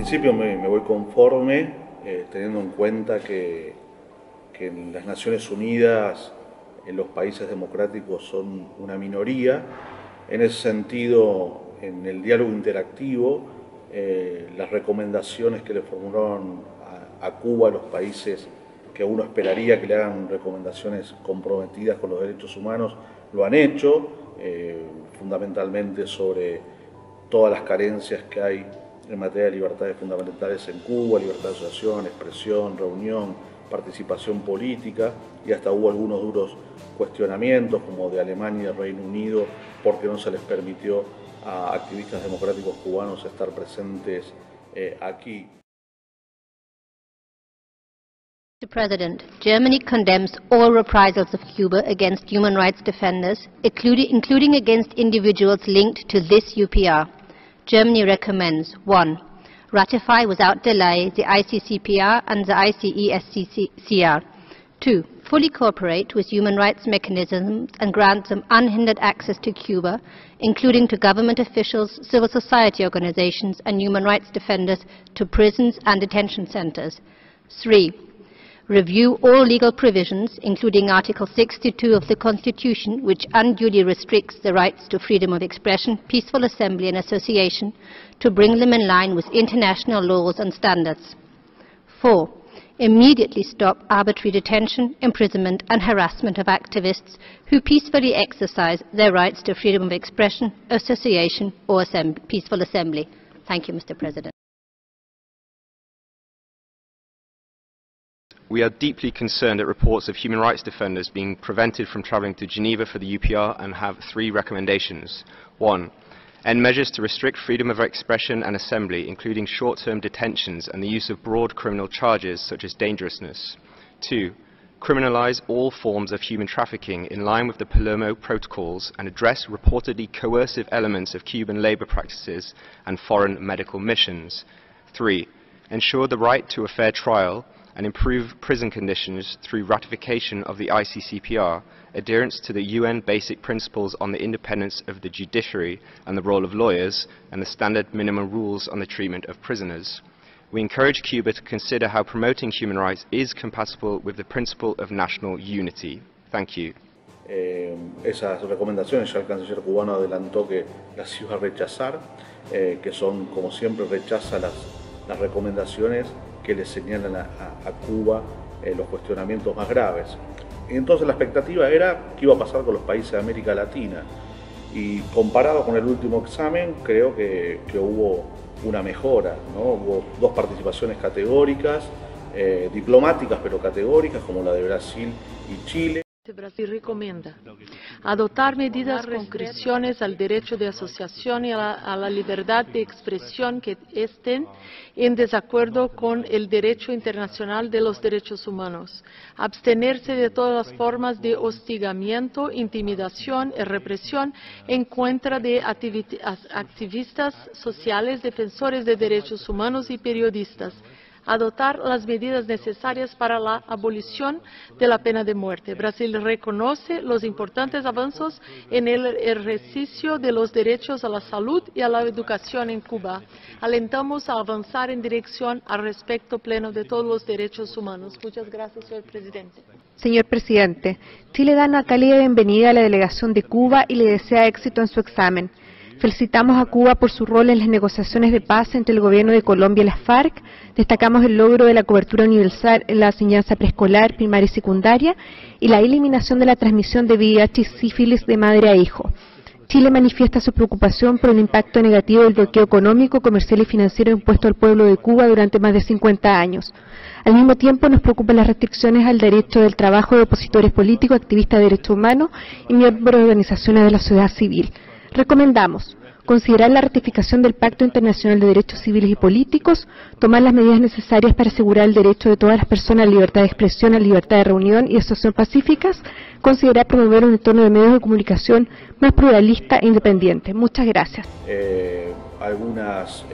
principio me voy conforme, teniendo en cuenta que en las Naciones Unidas los países democráticos son una minoría. En ese sentido, en el diálogo interactivo, las recomendaciones que le formularon a Cuba, los países que uno esperaría que le hagan recomendaciones comprometidas con los derechos humanos, lo han hecho, fundamentalmente sobre todas las carencias que hay en materia de libertades fundamentales en Cuba, libertad de asociación, expresión, reunión, participación política, y hasta hubo algunos duros cuestionamientos, como de Alemania y el Reino Unido, porque no se les permitió a activistas democráticos cubanos estar presentes aquí. Mr. President, Germany condemns all reprisals of Cuba against human rights defenders, including against individuals linked to this UPR. Germany recommends 1. Ratify without delay the ICCPR and the ICESCR. 2. Fully cooperate with human rights mechanisms and grant them unhindered access to Cuba, including to government officials, civil society organizations and human rights defenders, to prisons and detention centers. 3. Review all legal provisions, including Article 62 of the Constitution, which unduly restricts the rights to freedom of expression, peaceful assembly and association, to bring them in line with international laws and standards. 4. Immediately stop arbitrary detention, imprisonment and harassment of activists who peacefully exercise their rights to freedom of expression, association or peaceful assembly. Thank you, Mr. President. We are deeply concerned at reports of human rights defenders being prevented from travelling to Geneva for the UPR and have 3 recommendations. 1. End measures to restrict freedom of expression and assembly, including short-term detentions and the use of broad criminal charges such as dangerousness. 2. Criminalise all forms of human trafficking in line with the Palermo Protocols and address reportedly coercive elements of Cuban labour practices and foreign medical missions. 3. Ensure the right to a fair trial and improve prison conditions through ratification of the ICCPR, adherence to the UN Basic Principles on the independence of the judiciary and the role of lawyers, and the standard minimum rules on the treatment of prisoners. We encourage Cuba to consider how promoting human rights is compatible with the principle of national unity. Thank you. Esas recomendaciones ya el canciller cubano adelantó que las iba a rechazar, que son, como siempre, rechaza las recomendaciones que le señalan a Cuba los cuestionamientos más graves. Y entonces la expectativa era qué iba a pasar con los países de América Latina. Y comparado con el último examen, creo que hubo una mejora, ¿no? Hubo 2 participaciones categóricas, diplomáticas pero categóricas, como la de Brasil y Chile. Brasil recomienda adoptar medidas con restricciones al derecho de asociación y a la libertad de expresión que estén en desacuerdo con el derecho internacional de los derechos humanos, abstenerse de todas las formas de hostigamiento, intimidación y represión en contra de activistas sociales, defensores de derechos humanos y periodistas, adoptar las medidas necesarias para la abolición de la pena de muerte. Brasil reconoce los importantes avances en el ejercicio de los derechos a la salud y a la educación en Cuba. Alentamos a avanzar en dirección al respeto pleno de todos los derechos humanos. Muchas gracias, señor presidente. Señor presidente, Chile da una cálida bienvenida a la delegación de Cuba y le desea éxito en su examen. Felicitamos a Cuba por su rol en las negociaciones de paz entre el gobierno de Colombia y las FARC. Destacamos el logro de la cobertura universal en la enseñanza preescolar, primaria y secundaria y la eliminación de la transmisión de VIH y sífilis de madre a hijo. Chile manifiesta su preocupación por el impacto negativo del bloqueo económico, comercial y financiero impuesto al pueblo de Cuba durante más de 50 años. Al mismo tiempo, nos preocupan las restricciones al derecho del trabajo de opositores políticos, activistas de derechos humanos y miembros de organizaciones de la sociedad civil. Recomendamos considerar la ratificación del Pacto Internacional de Derechos Civiles y Políticos, tomar las medidas necesarias para asegurar el derecho de todas las personas a la libertad de expresión, a la libertad de reunión y asociación pacíficas, considerar promover un entorno de medios de comunicación más pluralista e independiente. Muchas gracias. Algunas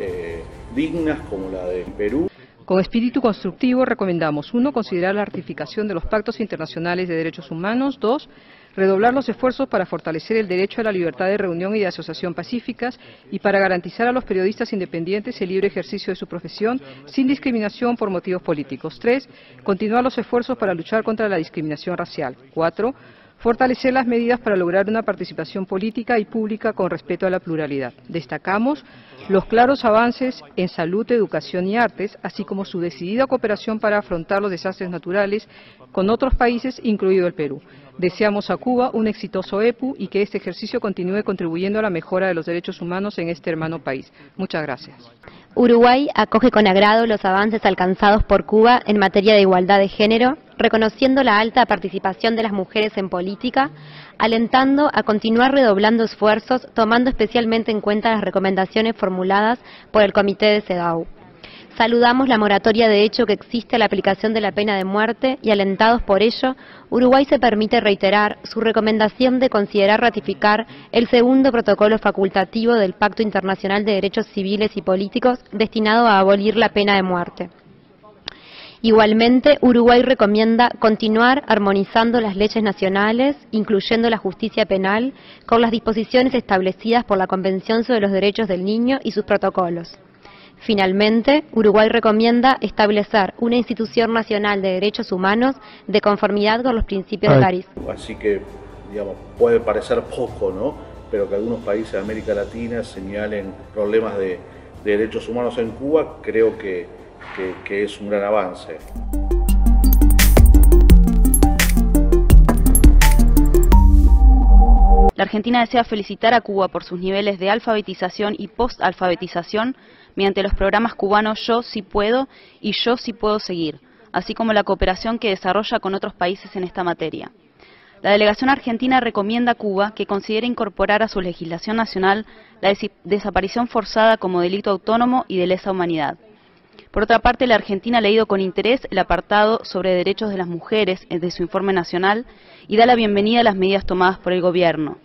dignas, como la de Perú. Con espíritu constructivo recomendamos: 1. Considerar la ratificación de los pactos internacionales de derechos humanos. 2. redoblar los esfuerzos para fortalecer el derecho a la libertad de reunión y de asociación pacíficas y para garantizar a los periodistas independientes el libre ejercicio de su profesión sin discriminación por motivos políticos. 3. Continuar los esfuerzos para luchar contra la discriminación racial. 4. Fortalecer las medidas para lograr una participación política y pública con respeto a la pluralidad. Destacamos los claros avances en salud, educación y artes, así como su decidida cooperación para afrontar los desastres naturales con otros países, incluido el Perú. Deseamos a Cuba un exitoso EPU y que este ejercicio continúe contribuyendo a la mejora de los derechos humanos en este hermano país. Muchas gracias. Uruguay acoge con agrado los avances alcanzados por Cuba en materia de igualdad de género, reconociendo la alta participación de las mujeres en política, alentando a continuar redoblando esfuerzos, tomando especialmente en cuenta las recomendaciones formuladas por el Comité de CEDAW. Saludamos la moratoria de hecho que existe a la aplicación de la pena de muerte y alentados por ello, Uruguay se permite reiterar su recomendación de considerar ratificar el segundo protocolo facultativo del Pacto Internacional de Derechos Civiles y Políticos destinado a abolir la pena de muerte. Igualmente, Uruguay recomienda continuar armonizando las leyes nacionales, incluyendo la justicia penal, con las disposiciones establecidas por la Convención sobre los Derechos del Niño y sus protocolos. Finalmente, Uruguay recomienda establecer una institución nacional de derechos humanos de conformidad con los principios de París. Así que, digamos, puede parecer poco, ¿no? Pero que algunos países de América Latina señalen problemas de derechos humanos en Cuba, creo que es un gran avance. La Argentina desea felicitar a Cuba por sus niveles de alfabetización y postalfabetización mediante los programas cubanos Yo sí puedo y Yo sí puedo seguir, así como la cooperación que desarrolla con otros países en esta materia. La delegación argentina recomienda a Cuba que considere incorporar a su legislación nacional la desaparición forzada como delito autónomo y de lesa humanidad. Por otra parte, la Argentina ha leído con interés el apartado sobre derechos de las mujeres de su informe nacional y da la bienvenida a las medidas tomadas por el gobierno.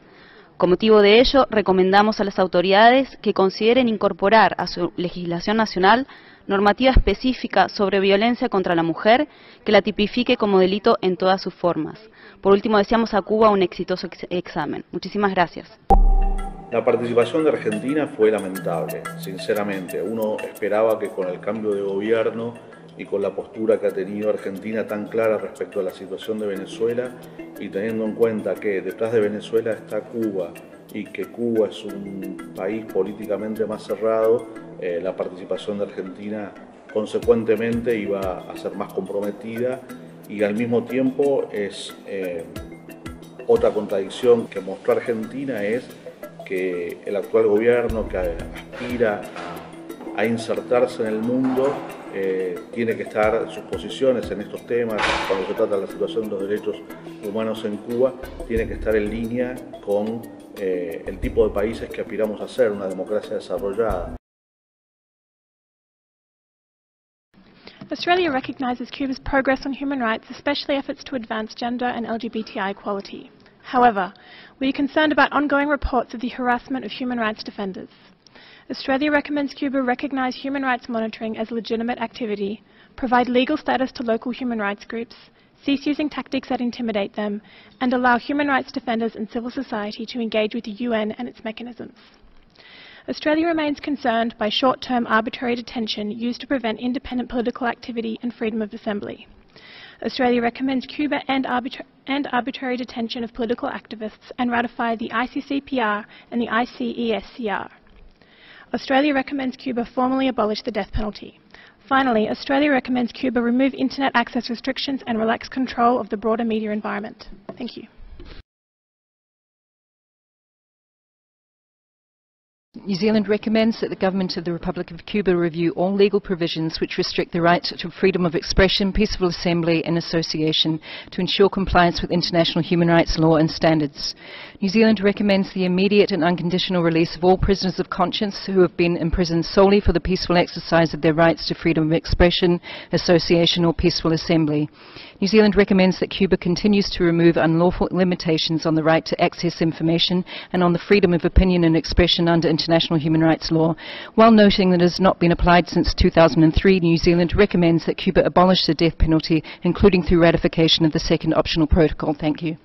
Con motivo de ello, recomendamos a las autoridades que consideren incorporar a su legislación nacional normativa específica sobre violencia contra la mujer que la tipifique como delito en todas sus formas. Por último, deseamos a Cuba un exitoso examen. Muchísimas gracias. La participación de Argentina fue lamentable, sinceramente. Uno esperaba que con el cambio de gobierno y con la postura que ha tenido Argentina tan clara respecto a la situación de Venezuela y teniendo en cuenta que detrás de Venezuela está Cuba y que Cuba es un país políticamente más cerrado, la participación de Argentina consecuentemente iba a ser más comprometida y al mismo tiempo es otra contradicción que mostró Argentina es que el actual gobierno que aspira a insertarse en el mundo tiene que estar, sus posiciones en estos temas, cuando se trata de la situación de los derechos humanos en Cuba, tiene que estar en línea con el tipo de países que aspiramos a ser, una democracia desarrollada. Australia recognises Cuba's progress on human rights, especially efforts to advance gender and LGBTI equality. However, we are concerned about ongoing reports of the harassment of human rights defenders. Australia recommends Cuba recognise human rights monitoring as a legitimate activity, provide legal status to local human rights groups, cease using tactics that intimidate them, and allow human rights defenders and civil society to engage with the UN and its mechanisms. Australia remains concerned by short-term arbitrary detention used to prevent independent political activity and freedom of assembly. Australia recommends Cuba end arbitrary detention of political activists and ratify the ICCPR and the ICESCR. Australia recommends Cuba formally abolish the death penalty. Finally, Australia recommends Cuba remove internet access restrictions and relax control of the broader media environment. Thank you. New Zealand recommends that the Government of the Republic of Cuba review all legal provisions which restrict the right to freedom of expression, peaceful assembly and association to ensure compliance with international human rights law and standards. New Zealand recommends the immediate and unconditional release of all prisoners of conscience who have been imprisoned solely for the peaceful exercise of their rights to freedom of expression, association or peaceful assembly. New Zealand recommends that Cuba continues to remove unlawful limitations on the right to access information and on the freedom of opinion and expression under international human rights law. While noting that it has not been applied since 2003, New Zealand recommends that Cuba abolish the death penalty, including through ratification of the second optional protocol. Thank you.